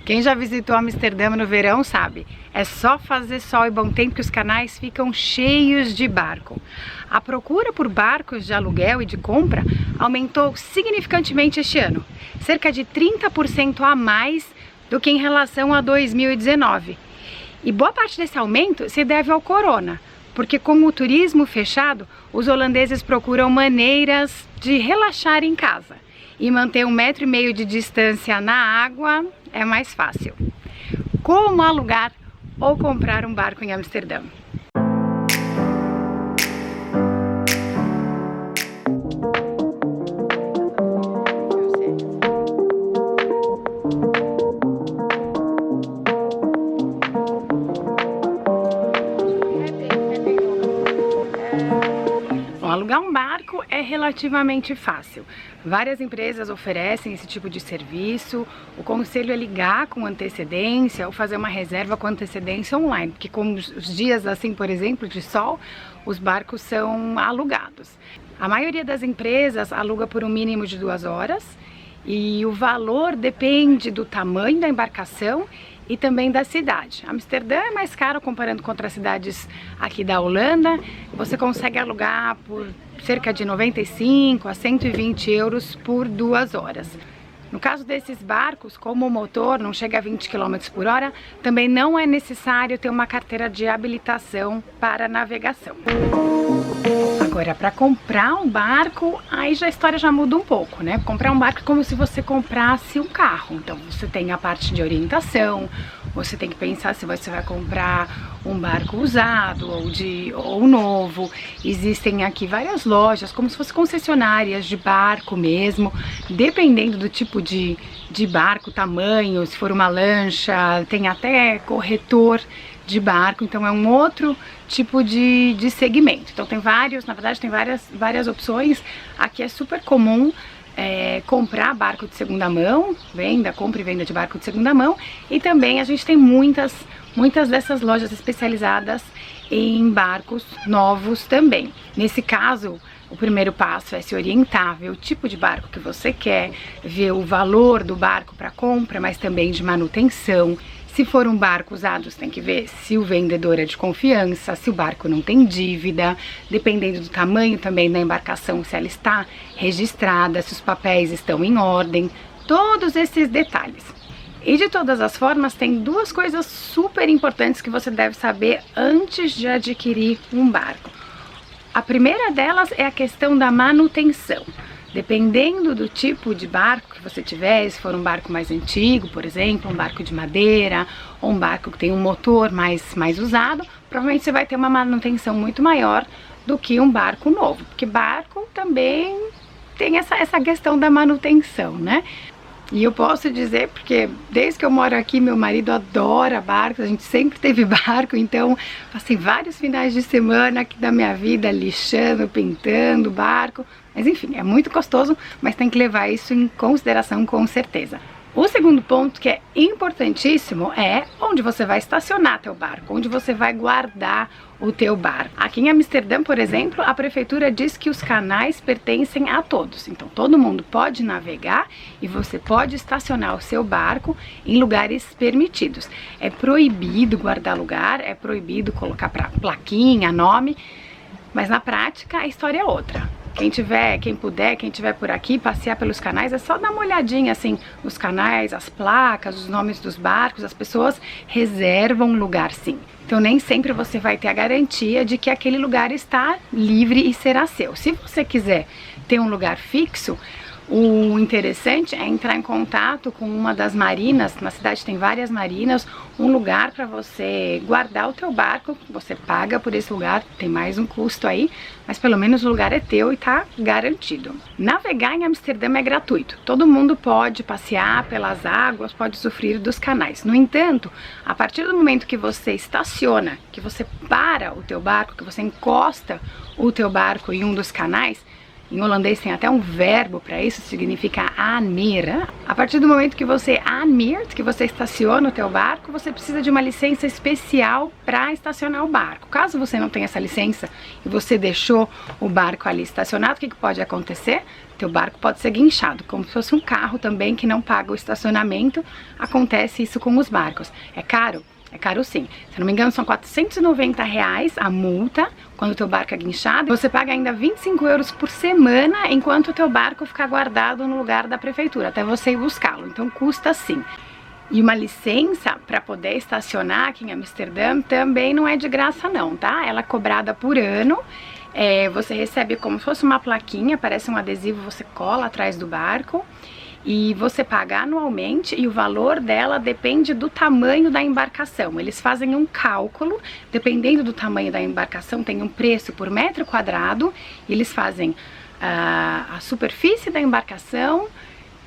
Quem já visitou Amsterdã no verão sabe, é só fazer sol e bom tempo que os canais ficam cheios de barco. A procura por barcos de aluguel e de compra aumentou significantemente este ano, cerca de 30% a mais do que em relação a 2019. E boa parte desse aumento se deve ao corona, porque com o turismo fechado, os holandeses procuram maneiras de relaxar em casa. E manter 1,5 metro de distância na água é mais fácil. Como alugar ou comprar um barco em Amsterdã? Alugar um barco é relativamente fácil. Várias empresas oferecem esse tipo de serviço. O conselho é ligar com antecedência ou fazer uma reserva com antecedência online, porque com os dias assim, por exemplo, de sol, os barcos são alugados. A maioria das empresas aluga por um mínimo de 2 horas e o valor depende do tamanho da embarcação e também da cidade. Amsterdã é mais caro comparando com outras cidades aqui da Holanda. Você consegue alugar por cerca de 95 a 120 euros por 2 horas. No caso desses barcos, como o motor não chega a 20 km por hora, também não é necessário ter uma carteira de habilitação para navegação. Agora, para comprar um barco, aí já a história já muda um pouco, né? Comprar um barco é como se você comprasse um carro. Então, você tem a parte de orientação, você tem que pensar se você vai comprar um barco usado ou novo. Existem aqui várias lojas, como se fossem concessionárias de barco mesmo, dependendo do tipo de barco, tamanho, se for uma lancha, tem até corretor de barco, então é um outro tipo de segmento. Então tem vários, na verdade tem várias opções. Aqui é super comum comprar barco de segunda mão, compra e venda de barco de segunda mão, e também a gente tem muitas dessas lojas especializadas em barcos novos também. Nesse caso, o primeiro passo é se orientar, ver o tipo de barco que você quer, ver o valor do barco para compra, mas também de manutenção. Se for um barco usado, você tem que ver se o vendedor é de confiança, se o barco não tem dívida, dependendo do tamanho também da embarcação, se ela está registrada, se os papéis estão em ordem, todos esses detalhes. E de todas as formas, tem 2 coisas super importantes que você deve saber antes de adquirir um barco. A primeira delas é a questão da manutenção. Dependendo do tipo de barco que você tiver, se for um barco mais antigo, por exemplo, um barco de madeira, ou um barco que tem um motor mais usado, provavelmente você vai ter uma manutenção muito maior do que um barco novo, porque barco também tem essa questão da manutenção, né? E eu posso dizer, porque desde que eu moro aqui, meu marido adora barcos, a gente sempre teve barco, então passei vários finais de semana aqui da minha vida lixando, pintando barco. Mas enfim, é muito gostoso, mas tem que levar isso em consideração com certeza. O segundo ponto que é importantíssimo é onde você vai estacionar teu barco, onde você vai guardar o teu barco. Aqui em Amsterdã, por exemplo, a prefeitura diz que os canais pertencem a todos. Então todo mundo pode navegar e você pode estacionar o seu barco em lugares permitidos. É proibido guardar lugar, é proibido colocar plaquinha, nome, mas na prática a história é outra. Quem tiver por aqui, passear pelos canais, é só dar uma olhadinha assim nos canais, as placas, os nomes dos barcos. As pessoas reservam lugar sim. Então nem sempre você vai ter a garantia de que aquele lugar está livre e será seu. Se você quiser ter um lugar fixo, o interessante é entrar em contato com uma das marinas. Na cidade tem várias marinas, um lugar para você guardar o teu barco. Você paga por esse lugar, tem mais um custo aí, mas pelo menos o lugar é teu e tá garantido. Navegar em Amsterdã é gratuito, todo mundo pode passear pelas águas, pode usufruir dos canais. No entanto, a partir do momento que você estaciona, que você para o teu barco, que você encosta o teu barco em um dos canais, Em holandês tem até um verbo para isso, significa aanmeren. A partir do momento que você aanmeert, que você estaciona o teu barco, você precisa de uma licença especial para estacionar o barco. Caso você não tenha essa licença e você deixou o barco ali estacionado, o que pode acontecer? Teu barco pode ser guinchado, como se fosse um carro também que não paga o estacionamento. Acontece isso com os barcos. É caro? É caro sim. Se não me engano, são R$490 a multa quando o teu barco é guinchado. Você paga ainda 25 euros por semana enquanto o teu barco ficar guardado no lugar da prefeitura, até você ir buscá-lo. Então custa sim. E uma licença para poder estacionar aqui em Amsterdã também não é de graça não, tá? Ela é cobrada por ano. Você recebe como se fosse uma plaquinha, parece um adesivo, você cola atrás do barco. E você paga anualmente e o valor dela depende do tamanho da embarcação. Eles fazem um cálculo, dependendo do tamanho da embarcação, tem um preço por metro quadrado. Eles fazem a superfície da embarcação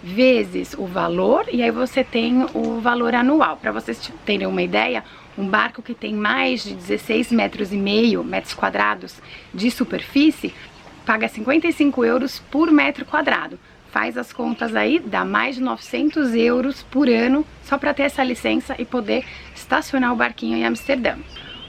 vezes o valor e aí você tem o valor anual. Para vocês terem uma ideia, um barco que tem mais de 16,5 metros quadrados de superfície paga 55 euros por metro quadrado. Faz as contas aí, dá mais de 900 euros por ano só para ter essa licença e poder estacionar o barquinho em Amsterdã.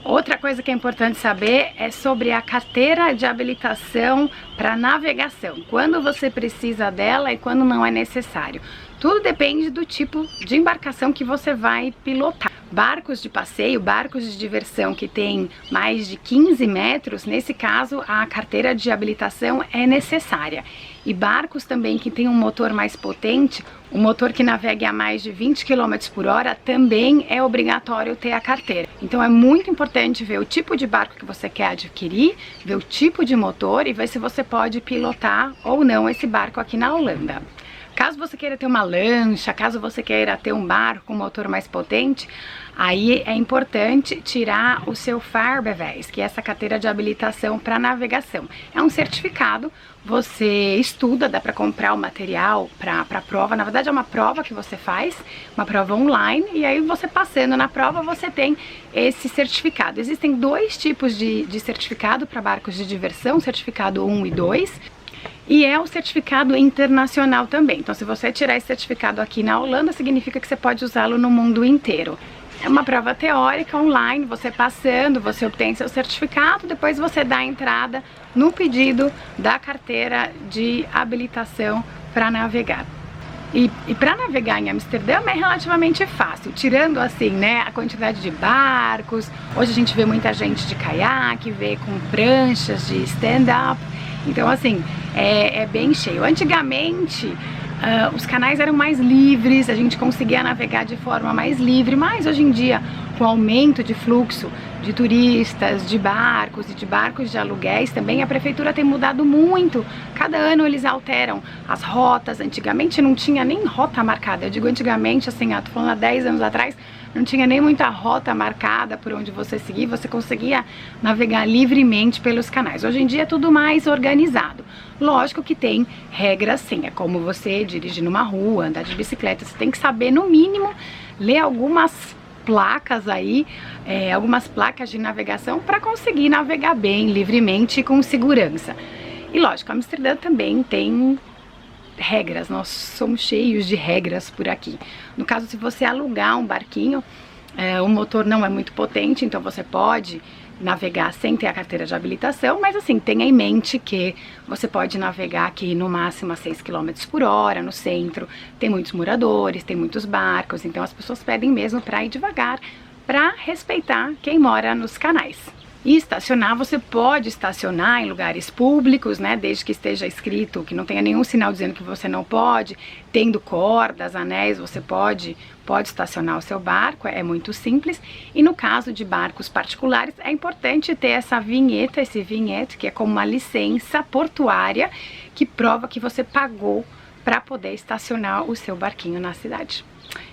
Outra coisa que é importante saber é sobre a carteira de habilitação para navegação. Quando você precisa dela e quando não é necessário. Tudo depende do tipo de embarcação que você vai pilotar. Barcos de passeio, barcos de diversão que tem mais de 15 metros, nesse caso a carteira de habilitação é necessária. E barcos também que tem um motor mais potente, um motor que navegue a mais de 20 km por hora, também é obrigatório ter a carteira. Então é muito importante ver o tipo de barco que você quer adquirir, ver o tipo de motor e ver se você pode pilotar ou não esse barco aqui na Holanda. Caso você queira ter uma lancha, caso você queira ter um barco com motor mais potente, aí é importante tirar o seu vaarbewijs, que é essa carteira de habilitação para navegação. É um certificado, você estuda, dá para comprar o material para a prova. Na verdade é uma prova que você faz, uma prova online, e aí você passando na prova você tem esse certificado. Existem dois tipos de certificado para barcos de diversão, certificado 1 e 2. E é um certificado internacional também. Então se você tirar esse certificado aqui na Holanda, significa que você pode usá-lo no mundo inteiro. É uma prova teórica online, você passando, você obtém seu certificado, depois você dá a entrada no pedido da carteira de habilitação para navegar. E para navegar em Amsterdã é relativamente fácil, tirando assim, né, a quantidade de barcos. Hoje a gente vê muita gente de caiaque, vê com pranchas de stand-up. Então assim, é bem cheio. Antigamente os canais eram mais livres, a gente conseguia navegar de forma mais livre, mas hoje em dia, com o aumento de fluxo de turistas, de barcos e de barcos de aluguéis também, a prefeitura tem mudado muito. Cada ano eles alteram as rotas. Antigamente não tinha nem rota marcada. Eu digo antigamente, assim, tô falando há 10 anos atrás, não tinha nem muita rota marcada por onde você seguir, você conseguia navegar livremente pelos canais. Hoje em dia é tudo mais organizado. Lógico que tem regras sim, é como você dirigir numa rua, andar de bicicleta, você tem que saber no mínimo ler algumas placas aí, algumas placas de navegação para conseguir navegar bem, livremente e com segurança. E lógico, Amsterdã também tem regras, nós somos cheios de regras por aqui. No caso, se você alugar um barquinho, o motor não é muito potente, então você pode navegar sem ter a carteira de habilitação, mas assim, tenha em mente que você pode navegar aqui no máximo a 6 km por hora, no centro, tem muitos moradores, tem muitos barcos, então as pessoas pedem mesmo para ir devagar, para respeitar quem mora nos canais. E estacionar, você pode estacionar em lugares públicos, né, desde que esteja escrito, que não tenha nenhum sinal dizendo que você não pode, tendo cordas, anéis, você pode estacionar o seu barco, é muito simples. E no caso de barcos particulares, é importante ter essa vinheta, esse vinhete, que é como uma licença portuária, que prova que você pagou para poder estacionar o seu barquinho na cidade.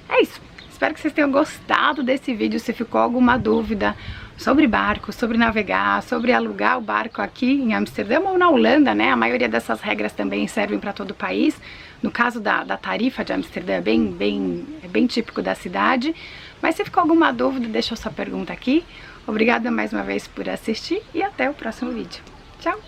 É isso. Espero que vocês tenham gostado desse vídeo. Se ficou alguma dúvida sobre barco, sobre navegar, sobre alugar o barco aqui em Amsterdã ou na Holanda, né? A maioria dessas regras também servem para todo o país. No caso da tarifa de Amsterdã, é bem típico da cidade. Mas se ficou alguma dúvida, deixa a sua pergunta aqui. Obrigada mais uma vez por assistir e até o próximo vídeo. Tchau!